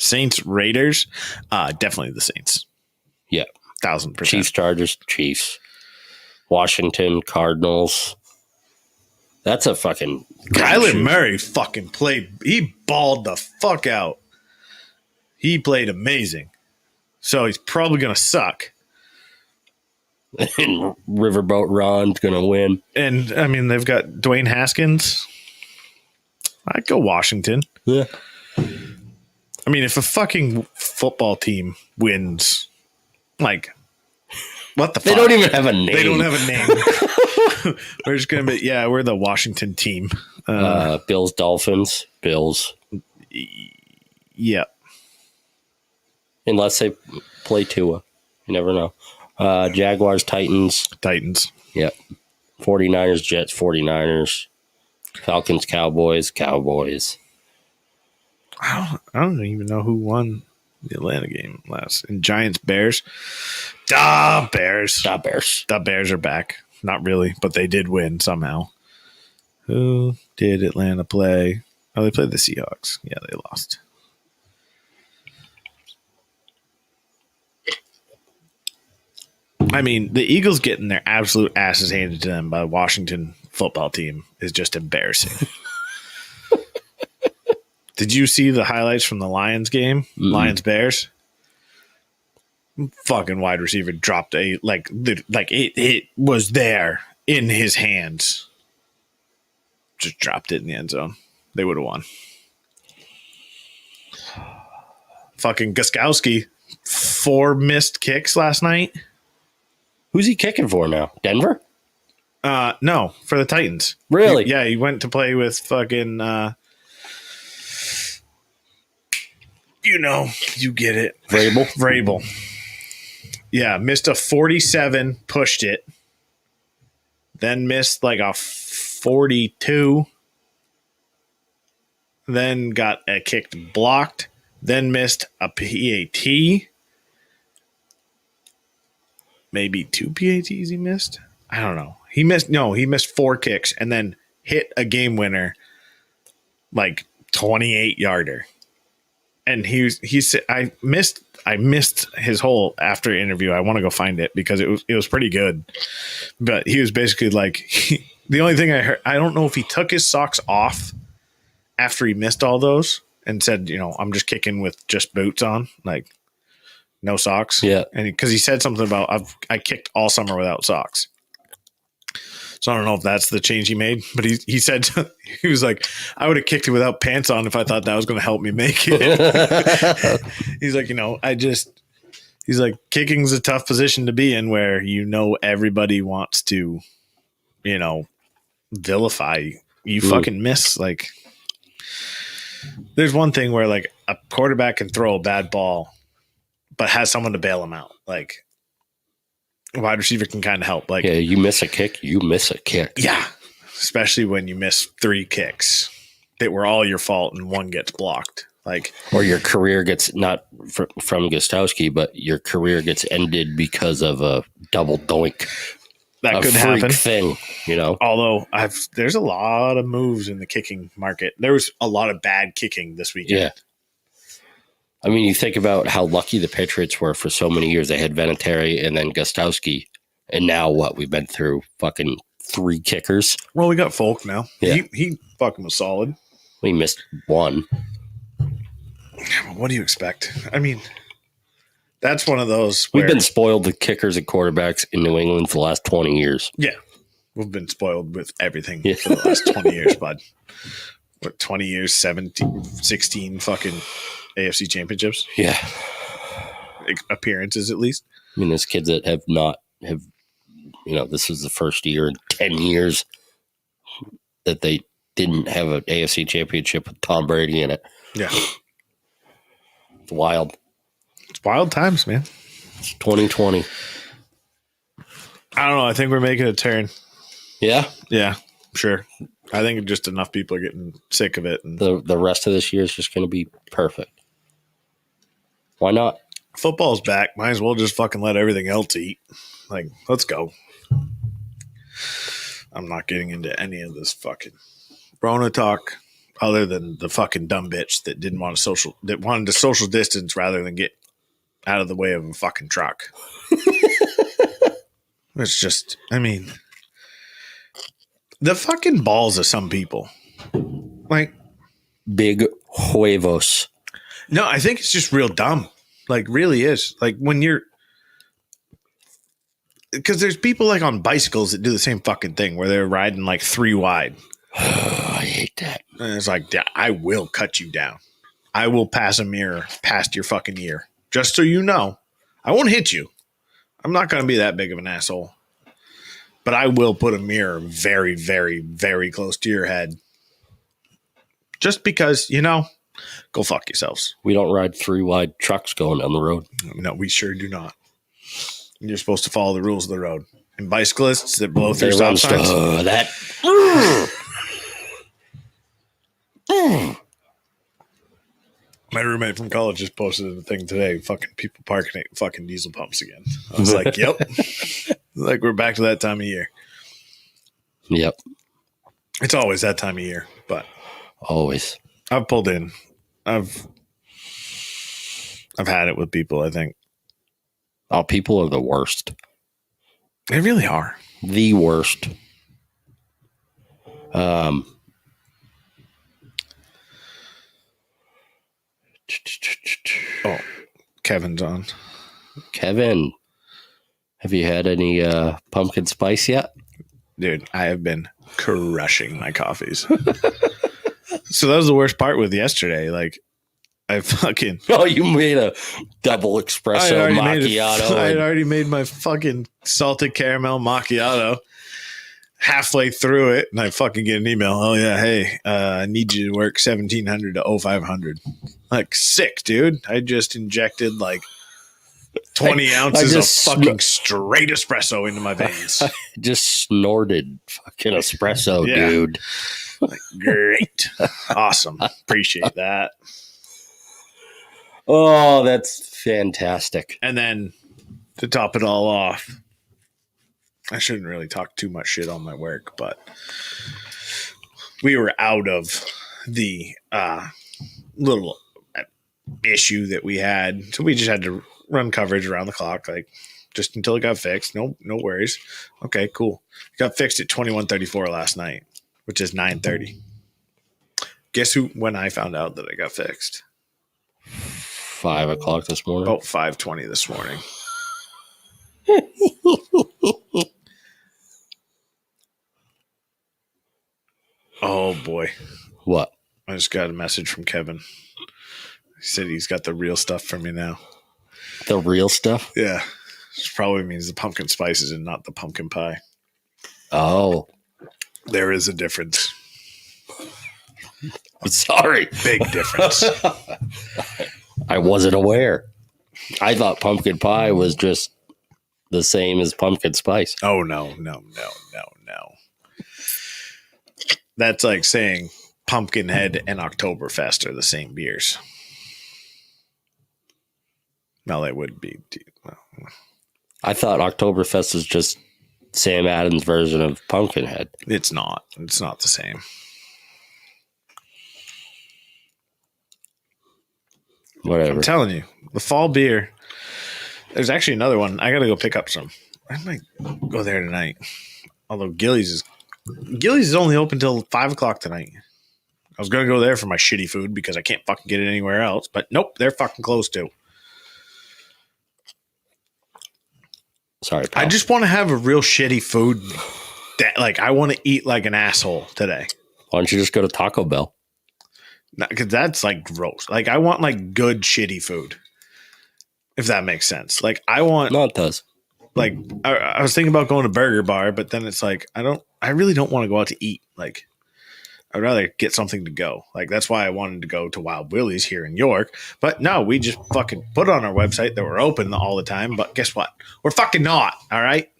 Saints Raiders. Definitely the Saints. Yeah. 1,000%. Chiefs Chargers, Chiefs. Washington Cardinals. That's a fucking Kyler Murray fucking played. He balled the fuck out. He played amazing. So he's probably going to suck. And Riverboat Ron's going to win. And, I mean, they've got Dwayne Haskins. I'd go Washington. Yeah. I mean, if a fucking football team wins, like, what the fuck? They don't even have a name. They don't have a name. We're just going to be, we're the Washington team. Bills, Dolphins, Bills. Yep. Unless they play Tua. You never know. Jaguars, Titans. Yep. 49ers, Jets, 49ers. Falcons, Cowboys. I don't even know who won The Atlanta game last. And Giants Bears. Da Bears. Da Bears. The Bears are back. Not really, but they did win somehow. Who did Atlanta play? Oh, they played the Seahawks. Yeah, they lost. I mean, the Eagles getting their absolute asses handed to them by the Washington football team is just embarrassing. Did you see the highlights from the Lions game? Lions Bears? Fucking wide receiver dropped it was there in his hands. Just dropped it in the end zone. They would have won. Fucking Gostkowski, 4 missed kicks last night. Who's he kicking for now? Denver? No, for the Titans. Really? He went to play with fucking you get it. Vrabel. Yeah, missed a 47, pushed it. Then missed like a 42. Then got a kick blocked. Then missed a PAT. Maybe 2 PATs he missed. I don't know. He missed 4 kicks and then hit a game winner, like 28-yarder. And he said, I missed his whole after interview. I want to go find it because it was pretty good. But he was basically like, the only thing I heard, I don't know if he took his socks off after he missed all those and said, I'm just kicking with just boots on, like no socks. Yeah. And because he said something about, I kicked all summer without socks. So I don't know if that's the change he made, but he said, he was like, I would have kicked it without pants on if I thought that was going to help me make it. He's like, he's like, kicking's a tough position to be in where, everybody wants to, vilify you. Fucking miss. Like, there's one thing where like a quarterback can throw a bad ball, but has someone to bail him out. Like, a wide receiver can kind of help. Like, yeah, you miss a kick, you miss a kick. Yeah, especially when you miss 3 kicks that were all your fault and one gets blocked. Like, or your career gets not from Gostkowski, but your career gets ended because of a double doink. That could happen. Thing, Although there's a lot of moves in the kicking market. There was a lot of bad kicking this weekend. Yeah. I mean, you think about how lucky the Patriots were for so many years. They had Vinatieri and then Gostkowski. And now what? We've been through fucking 3 kickers. Well, we got Folk now. Yeah. He fucking was solid. We missed 1. What do you expect? I mean, that's one of those. We've been spoiled with kickers and quarterbacks in New England for the last 20 years. Yeah. We've been spoiled with everything for the last 20 years, bud. What, 20 years, 17, 16 fucking AFC championships? Yeah. Appearances, at least. I mean, there's kids that have this is the first year in 10 years that they didn't have an AFC championship with Tom Brady in it. Yeah. It's wild. It's wild times, man. It's 2020. I don't know. I think we're making a turn. Yeah? Yeah, sure. I think just enough people are getting sick of it. And The rest of this year is just going to be perfect. Why not? Football's back. Might as well just fucking let everything else eat. Like, let's go. I'm not getting into any of this fucking Rona talk other than the fucking dumb bitch that wanted to social distance rather than get out of the way of a fucking truck. It's just, I mean, the fucking balls of some people. Like, Big huevos. no, I think it's just real dumb. Like, really is. Like, when you're, because there's people like on bicycles that do the same fucking thing where they're riding like 3 wide. I hate that. And it's like, I will cut you down. I will pass a mirror past your fucking ear. Just so you know, I won't hit you. I'm not going to be that big of an asshole. But I will put a mirror very, very, very close to your head. Just because, go fuck yourselves. We don't ride 3 wide trucks going down the road. No, we sure do not. You're supposed to follow the rules of the road. And bicyclists that blow through stop signs. That. My roommate from college just posted a thing today. Fucking people parking at fucking diesel pumps again. I was like, yep. Like we're back to that time of year. Yep. It's always that time of year, but Always. I've pulled in. I've had it with people, I think. Oh, people are the worst. They really are. The worst. Oh, Kevin's on. Kevin, have you had any pumpkin spice yet? Dude, I have been crushing my coffees. So that was the worst part with yesterday. Like, I fucking... Oh, you made a double espresso macchiato. I had already made my fucking salted caramel macchiato halfway through it, and I fucking get an email. Oh, yeah, hey, I need you to work 1,700 to 0500. Like, sick, dude. I just injected, like, 20 ounces of fucking straight espresso into my veins. Just snorted fucking espresso, Yeah. dude. Like, great. Awesome. Appreciate that. Oh, that's fantastic. And then to top it all off, I shouldn't really talk too much shit on my work, but we were out of the little issue that we had. So we just had to run coverage around the clock, like just until it got fixed. No worries. Okay, cool. It got fixed at 21:34 last night, which is 9:30. Guess when I found out that it got fixed? 5 o'clock this morning. About 5:20 this morning. Oh boy. What? I just got a message from Kevin. He said he's got the real stuff for me now. The real stuff? Yeah. Which probably means the pumpkin spices and not the pumpkin pie. Oh. There is a difference. I'm sorry. Big difference. I wasn't aware. I thought pumpkin pie was just the same as pumpkin spice. Oh, no. That's like saying Pumpkinhead and Oktoberfest are the same beers. No, they would be. Well, I thought Oktoberfest was just Sam Adams' version of Pumpkinhead. it's not. It's not the same. Whatever. I'm telling you, the fall beer. There's actually another one. I got to go pick up some. I might go there tonight. Although Gillies is only open till 5 o'clock tonight. I was going to go there for my shitty food because I can't fucking get it anywhere else. But nope, they're fucking closed too. Sorry, pal. I just want to have a real shitty food. That, like, I want to eat like an asshole today. Why don't you just go to Taco Bell? Because that's like gross. Like, I want like good shitty food. If that makes sense. Like, I want... No, it does. Like, I was thinking about going to Burger Bar, but then it's like, I really don't want to go out to eat. Like, I'd rather get something to go. Like, that's why I wanted to go to Wild Willie's here in York. But no, we just fucking put on our website that we're open all the time. But guess what? We're fucking not. All right?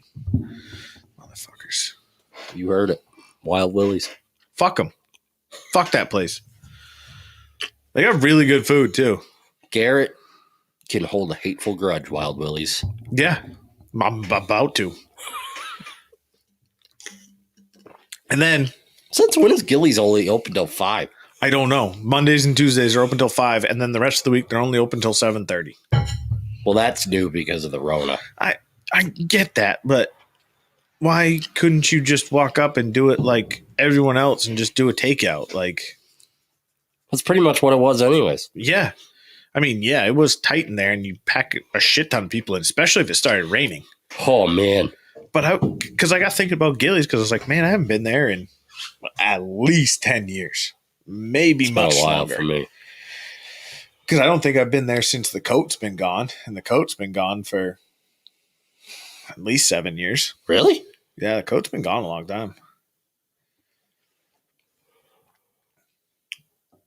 Motherfuckers. You heard it. Wild Willie's. Fuck them. Fuck that place. They got really good food, too. Garrett can hold a hateful grudge, Wild Willie's. Yeah. I'm about to. And then... Since when is Gillies only open till 5? I don't know. Mondays and Tuesdays are open till 5, and then the rest of the week they're only open till 7:30. Well, that's new because of the Rona. I get that, but why couldn't you just walk up and do it like everyone else and just do a takeout? Like, That's pretty much what it was anyways. yeah. I mean, yeah, it was tight in there, and you pack a shit ton of people in, especially if it started raining. Oh, man. But because I got thinking about Gillies, because I was like, man, I haven't been there in at least 10 years. Maybe It's been much a while longer. for me. Because I don't think I've been there since the coat's been gone, and the coat's been gone for at least 7 years. Really? Yeah, the coat's been gone a long time.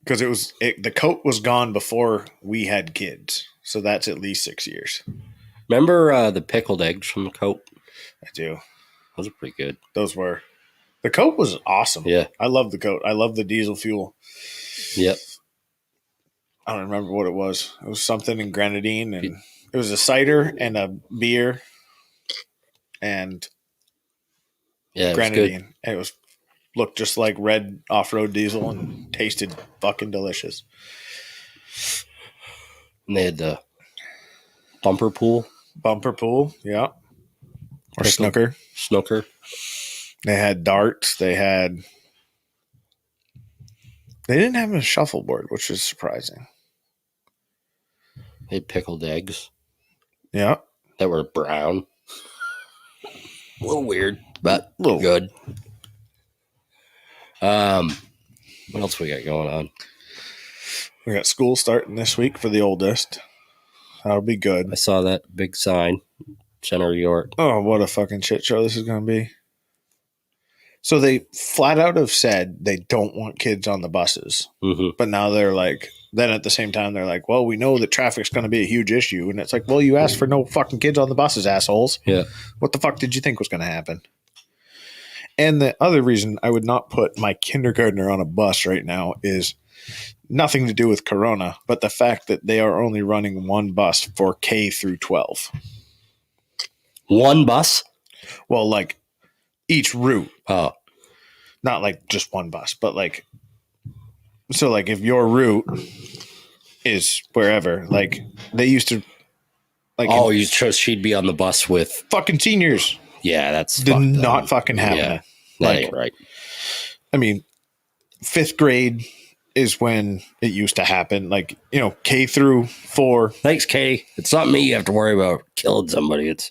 Because the coat was gone before we had kids, so that's at least 6 years. Remember the pickled eggs from the Coke? I do. Those are pretty good. Those were the coat was awesome. Yeah. I love the coat. I love the diesel fuel. Yep. I don't remember what it was. It was something in grenadine, and it was a cider and a beer and Yeah, it was good. grenadine. And it was looked just like red off-road diesel and tasted fucking delicious. And they had the bumper pool, Bumper pool, yeah. Or Pickle. snooker. snooker. They had darts. They didn't have a shuffleboard, which is surprising. They had pickled eggs Yeah. that were brown. A little weird, but Little. good. What else we got going on? We got school starting this week for the oldest. That'll be good. I saw that big sign, Center York. Oh, what a fucking shit show this is going to be. So they flat out have said they don't want kids on the buses. Mm-hmm. But now they're like, then at the same time, they're like, well, we know that traffic's going to be a huge issue. And it's like, well, you asked for no fucking kids on the buses, assholes. Yeah. What the fuck did you think was going to happen? And the other reason I would not put my kindergartner on a bus right now is nothing to do with Corona, but the fact that they are only running one bus for K through 12. One bus? Well, like each route, Oh, not like just one bus, but like, so like if your route is wherever, like they used to, like, oh, you chose she'd be on the bus with. fucking seniors Yeah, that's did fucked not up. fucking happen. Yeah, that Like, ain't right. I mean, 5th grade is when it used to happen. Like, you know, K through 4. Thanks, Katie. It's not me you have to worry about killing somebody. It's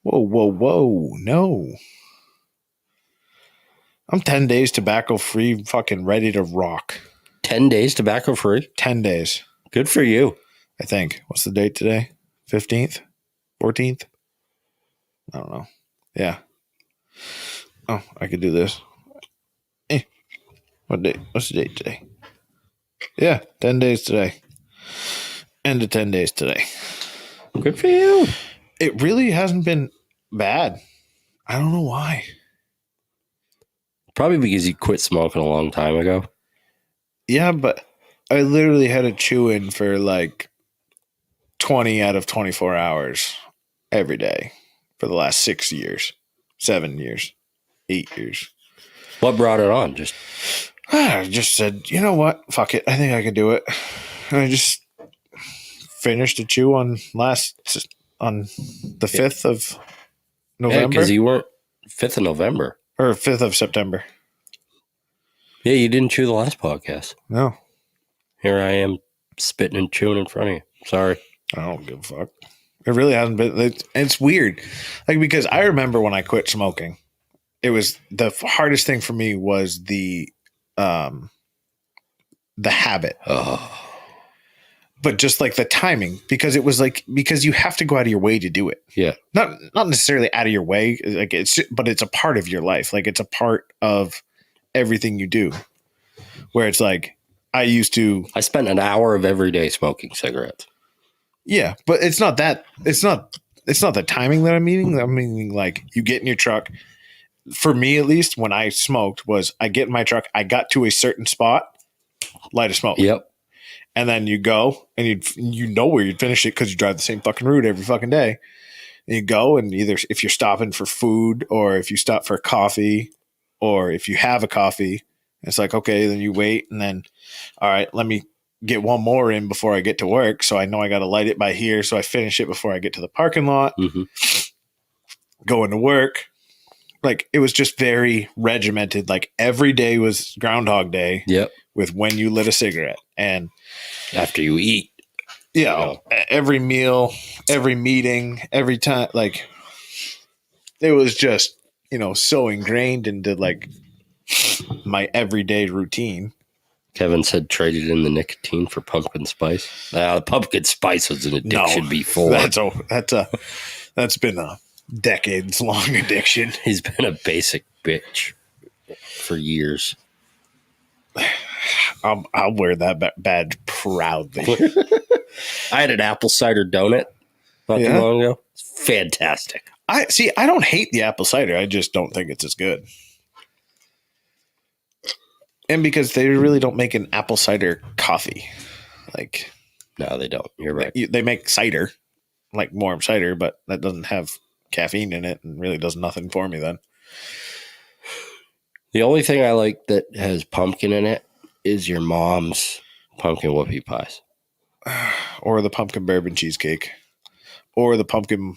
Whoa. No. I'm 10 days tobacco free, fucking ready to rock. 10 days tobacco free. 10 days, Good for you. I think. What's the date today? 15th? 14th? I don't know. Yeah. Oh, I could do this. What date? What's the date today? Yeah, 10 days today. End of 10 days today. Good for you. It really hasn't been bad. I don't know why. Probably because you quit smoking a long time ago. Yeah, but I literally had a chew in for like 20 out of 24 hours every day for the last 6 years, 7 years, 8 years. What brought it on? Just I just said, you know what? Fuck it. I think I can do it. And I just finished a chew on the 5th of November because you weren't 5th of November. or 5th of September. Yeah, you didn't chew the last podcast. No, Here I am spitting and chewing in front of you. Sorry. I don't give a fuck. It really hasn't been. It's weird. Like, because I remember when I quit smoking, it was the hardest thing for me was the habit, Oh, but just like the timing, because it was like, because you have to go out of your way to do it. yeah. Not necessarily out of your way, like but it's a part of your life. Like, it's a part of everything you do, where it's like, I used to, I spent an hour of every day smoking cigarettes. yeah, but it's not the timing that I'm meaning. I'm meaning like, you get in your truck. For me, at least, when I smoked, was I get in my truck, I got to a certain spot, light a smoke. Yep. And then you go and you know where you'd finish it because you drive the same fucking route every fucking day. And you go, and either if you're stopping for food or if you stop for coffee or if you have a coffee, it's like, okay, then you wait and then, all right, let me get one more in before I get to work. So I know I got to light it by here. So I finish it before I get to the parking lot, Mm-hmm. go into work. Like, it was just very regimented. Like, every day was Groundhog Day Yep. with when you lit a cigarette. And After you eat. yeah, every meal, every meeting, every time, like, it was just, so ingrained into like my everyday routine. Kevin said traded in the nicotine for pumpkin spice. The pumpkin spice was an addiction before. That's been a decades long addiction. He's been a basic bitch for years. I'll wear that badge proudly. I had an apple cider donut not too Yeah? long ago. It's fantastic. I don't hate the apple cider. I just don't think it's as good. And because they really don't make an apple cider coffee. Like, No, they don't. You're right. they make cider, like warm cider, but that doesn't have caffeine in it and really does nothing for me then. The only thing I like that has pumpkin in it is your mom's pumpkin whoopie pies. Or the pumpkin bourbon cheesecake. Or the pumpkin.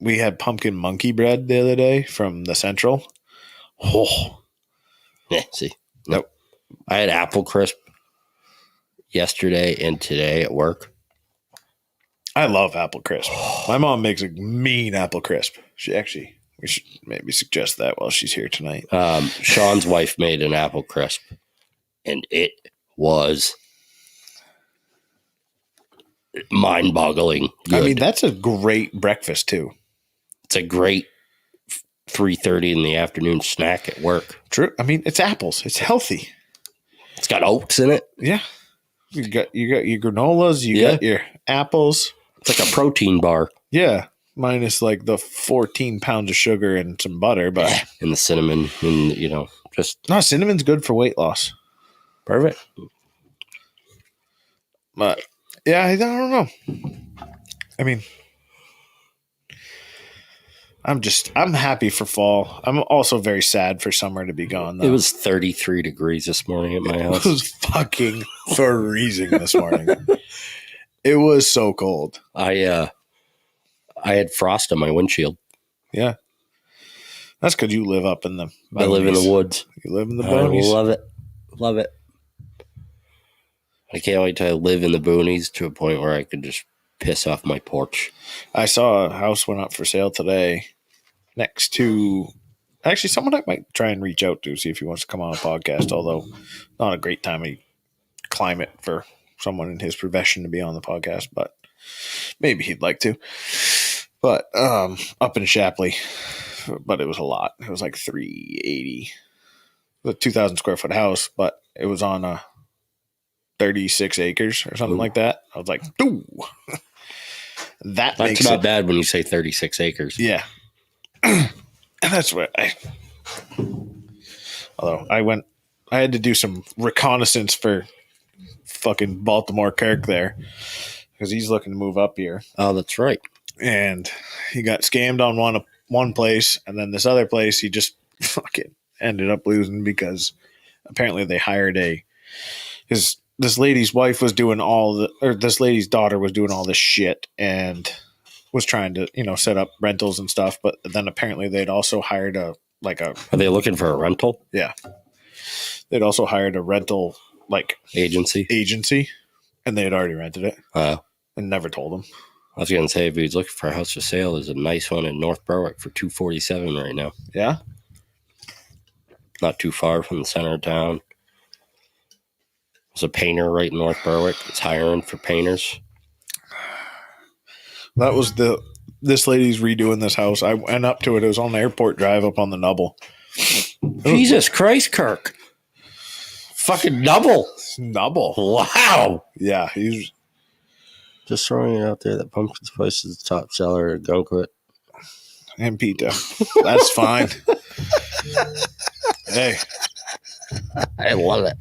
We had pumpkin monkey bread the other day from the Central. Oh, Yeah, see? Nope. I had apple crisp yesterday and today at work. I love apple crisp. My mom makes a mean apple crisp. We should maybe suggest that while she's here tonight. Sean's wife made an apple crisp, and it was mind-boggling good. I mean, that's a great breakfast too. It's a great 3:30 in the afternoon snack at work. True. I mean, it's apples. It's healthy. It's got oats in it. Yeah. You got your granolas. You Yeah. got your apples. It's like a protein bar. Yeah. Minus like the 14 pounds of sugar and some butter, but And the cinnamon and, just no, cinnamon's good for weight loss. perfect. But yeah, I don't know. I mean, I'm happy for fall. I'm also very sad for summer to be gone, though. It was 33 degrees this morning at my It house. was fucking freezing this morning. It was so cold. I had frost on my windshield. Yeah. That's because you live up in the I live in the boonies. woods. You live in the I boonies. love it. Love it. I can't wait till I live in the boonies to a point where I can just piss off my porch. I saw a house went up for sale today next to actually someone I might try and reach out to, see if he wants to come on a podcast, although not a great time of climate for someone in his profession to be on the podcast, but maybe he'd like to. But up in Shapley, but it was a lot. It was like 380. It was a 2,000 square foot house, but it was on a 36 acres or something like that. I was like, ooh. That That's makes not it bad when you say 36 acres. Yeah. And that's what although I had to do some reconnaissance for fucking Baltimore Kirk there because he's looking to move up here. Oh, that's right. And he got scammed on one place, and then this other place he just fucking ended up losing because apparently they hired this lady's wife was doing this lady's daughter was doing all this shit and was trying to, set up rentals and stuff. But then apparently they'd also hired Are they looking for a rental they'd also hired a rental agency? and they had already rented it and never told them. I was going to say, if he's looking for a house for sale, there's a nice one in North Berwick for $247 right now. Yeah. Not too far from the center of town. There's a painter right in North Berwick. It's hiring for painters. That was this lady's redoing this house. I went up to it. It was on the airport drive up on the Nubble. Jesus Christ, Kirk. Fucking double. Nubble. Wow. Yeah. He's Just throwing it out there that pumpkin spice is the top seller at Gunquit. and pita. That's fine. Hey, I love it.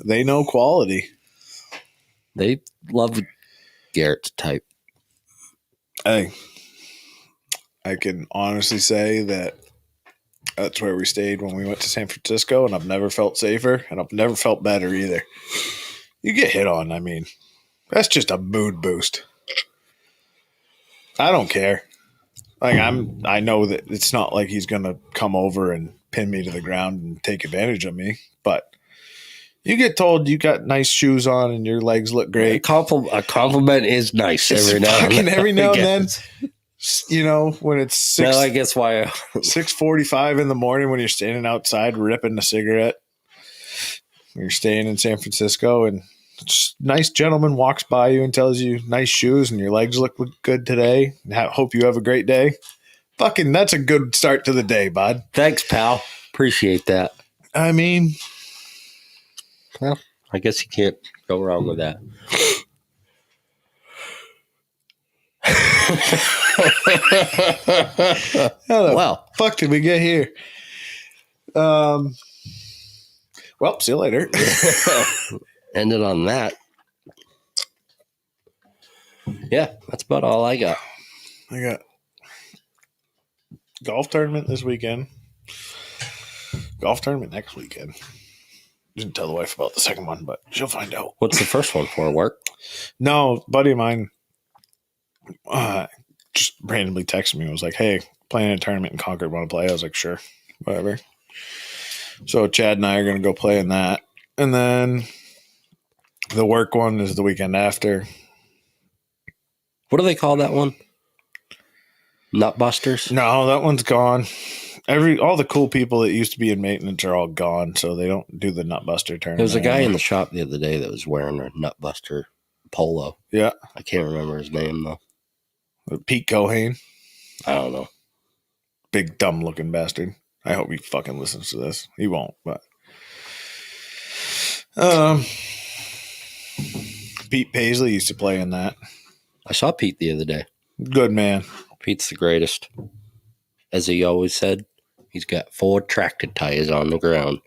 they know quality. They love Garrett's type. Hey, I can honestly say that that's where we stayed when we went to San Francisco, and I've never felt safer, and I've never felt better either. You get hit on, I mean, that's just a mood boost. I don't care. I know that it's not like he's gonna come over and pin me to the ground and take advantage of me, but you get told you got nice shoes on and your legs look A great. compliment is nice every now and then. Every now and then, I when it's guess. I guess why 6:45 in the morning when you're standing outside ripping a cigarette. You're staying in San Francisco and nice gentleman walks by you and tells you nice shoes and your legs look good today. Hope you have a great day. Fucking, that's a good start to the day, bud. Thanks, pal. Appreciate that. I mean, Well, I guess you can't go wrong with that. how the Well, fuck did we get here? Well, see you later. Ended on that. Yeah, that's about all I got. I got golf tournament this weekend. Golf tournament next weekend. Didn't tell the wife about the second one, but she'll find out. What's the first one for? Work? No, buddy of mine just randomly texted me and was like, hey, playing a tournament in Concord, want to play? I was like, sure, whatever. So Chad and I are going to go play in that. And then the work one is the weekend after. What do they call that one? Nutbusters? No, that one's gone. All the cool people that used to be in maintenance are all gone, so they don't do the Nutbuster tournament. There was a guy in anymore. the shop the other day that was wearing a Nutbuster polo. Yeah, I can't remember his name, though. Pete Cohane, I don't know. big dumb looking bastard. I hope he fucking listens to this. He won't, but Pete Paisley used to play in that. I saw Pete the other day. Good man. Pete's the greatest. As he always said, he's got 4 tractor tires on the ground.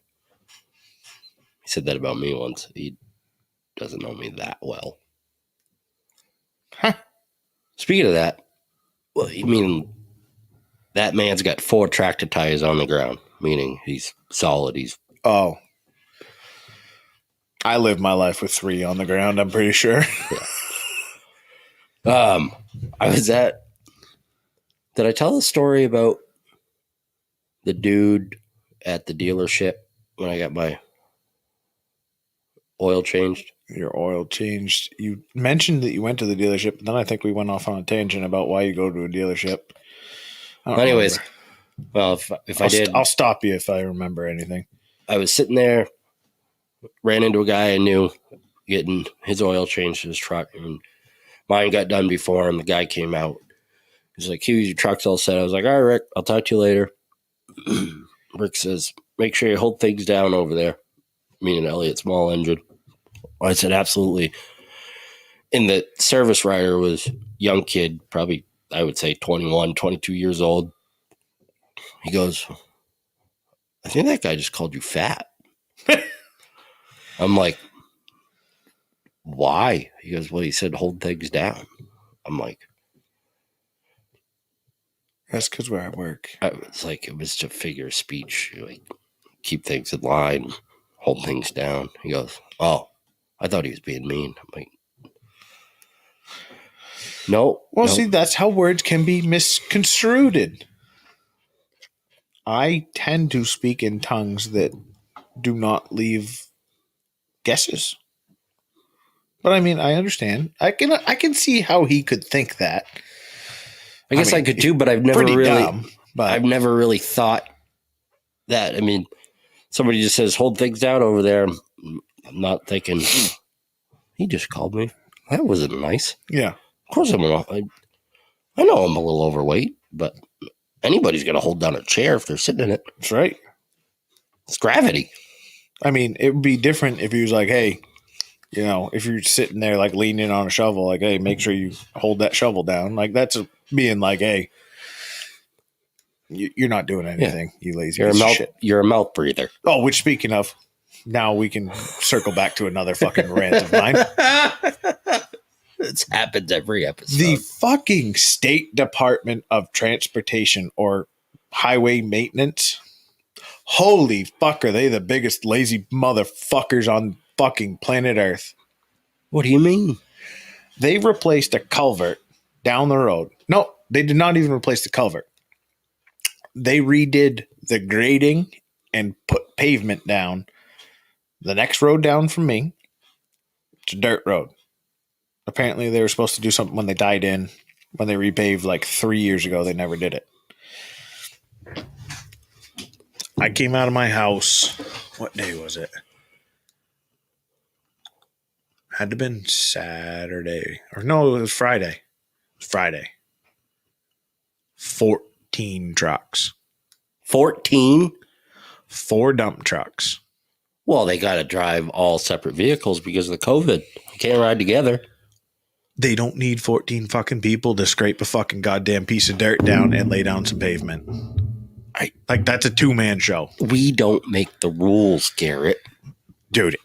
He said that about me once. He doesn't know me that well. Huh. Speaking of that, well, you mean that man's got 4 tractor tires on the ground, meaning he's solid. He's Oh, I live my life with 3 on the ground. I'm pretty sure. I was at. Did I tell the story about the dude at the dealership when I got my oil changed? Your oil changed. You mentioned that you went to the dealership, but then I think we went off on a tangent about why you go to a dealership. I don't Anyways, remember. well, if I did, I'll stop you if I remember anything. I was sitting there, ran into a guy I knew getting his oil changed to his truck, and mine got done before him. The guy came out. He's like, Hughes, your truck's all set. I was like, all right, Rick, I'll talk to you later. Rick says, make sure you hold things down over there, meaning Elliot Small Engine. I said, absolutely. And the service rider was a young kid, probably, I would say 21, 22 years old. He goes, I think that guy just called you fat. I'm like, why? He goes, well, he said, hold things down. I'm like, That's because we're at work. it's like, it was a figure of speech. Like, keep things in line, hold things down. He goes, oh, I thought he was being mean. I'm like, no. Well, no. see, that's how words can be misconstrued. I tend to speak in tongues that do not leave guesses. But I mean, I understand. I can see how he could think that. I guess I mean, could too, but I've never Pretty really, dumb, but I've never really thought that. I mean, somebody just says, hold things down over there. I'm not thinking, he just called me. That wasn't nice. yeah, Of course, I know I'm a little overweight, but anybody's going to hold down a chair if they're sitting in it. that's right. It's gravity. I mean, it would be different if he was like, hey, you know, if you're sitting there like leaning on a shovel, like, hey, make sure you hold that shovel down. Like, that's being like, hey, you're not doing anything, you lazy piece of shit. You're a mouth breather. Oh, which speaking of, now we can circle back to another fucking rant of mine. It happens every episode. The fucking State Department of Transportation or Highway Maintenance. Holy fuck, are they the biggest lazy motherfuckers on fucking planet Earth? What do you mean? They replaced a culvert down the road. No, they did not even replace the culvert. They redid the grading and put pavement down. The next road down from me, it's a dirt road. Apparently they were supposed to do something when they died in, when they repaved like 3 years ago. They never did it. I came out of my house. What day was it? Had to have been Saturday. Or no, it was Friday. It was Friday. 14 trucks. 14? 4 dump trucks. Well, they got to drive all separate vehicles because of the COVID. They can't ride together. They don't need 14 fucking people to scrape a fucking goddamn piece of dirt down and lay down some pavement. Like, that's a 2-man show. We don't make the rules, Garrett. dude,